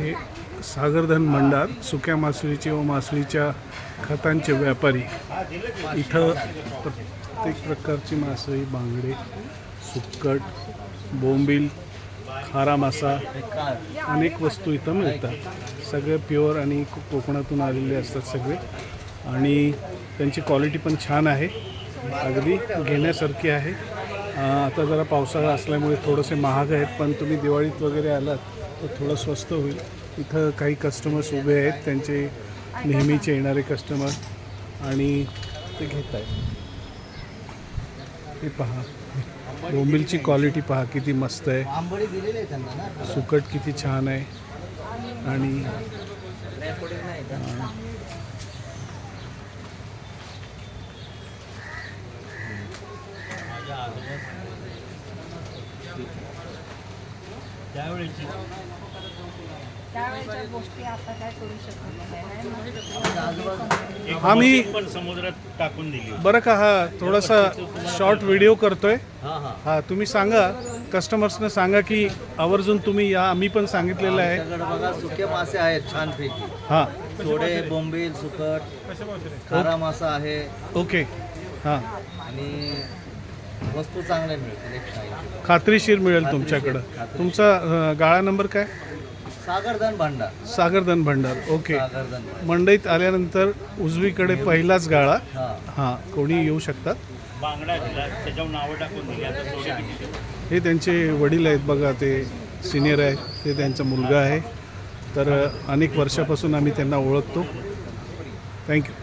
हे सागरधन भंडार सुक्या मासळीचे व मासळीच्या खतांचे व्यापारी। इथं प्रत्येक प्रकारची मासळी, बांगडे, सुक्कट, बोंबील, खारा मासा, अनेक वस्तू इथं मिळतात। सगळे प्युअर आणि कोकणातून आलेले असतात सगळे, आणि त्यांची क्वालिटी पण छान आहे, अगदी घेण्यासारखी आहे। आता जरा पावसाळा असल्यामुळे थोडेसे महाग आहेत, पण तुम्ही दिवाळीत वगैरे आलात तर थोडं स्वस्त होईल। इथं काही कस्टमर्स उभे आहेत, त्यांचे नेहमीचे येणारे कस्टमर, आणि ते घेत आहेत। हे पहा, बोंबीलची क्वालिटी पहा किती मस्त आहे, सुकट किती छान आहे, आणि आम्ही पण समुद्रात टाकून दिली बरं का, हा थोडासा शॉर्ट व्हिडिओ करतोय। हा तुम्ही सांगा, कस्टमर्सना सांगा की आवर्जून तुम्ही या, आम्ही पण सांगितलेलं आहे। बघा सुके मासे आहेत छानपैकी, हां सोडे, बोंबील, सुकट, खारा मासा आहे, ओके, हां आणि वस्तू चांगल्या मिळतील, एक नाही। खात्रीशीर मिळेल तुमच्याकडं। तुमचा गाळा नंबर काय? सागरधन भांडार, सागरधन भंडार, ओके। सागरधन भांडार। मंडईत आल्यानंतर उजवीकडे पहिलाच गाळा, हा, हां कोणी येऊ शकतात। बांगडा दिला, त्याच्यावर नावं टाकून दिली। आता सोडे किती ठेवू? हे त्यांचे वडील आहेत बघा, ते सिनियर आहेत, ते त्यांचा मुलगा आहे। तर अनेक वर्षापासून आम्ही त्यांना ओळखतो। थँक्यू।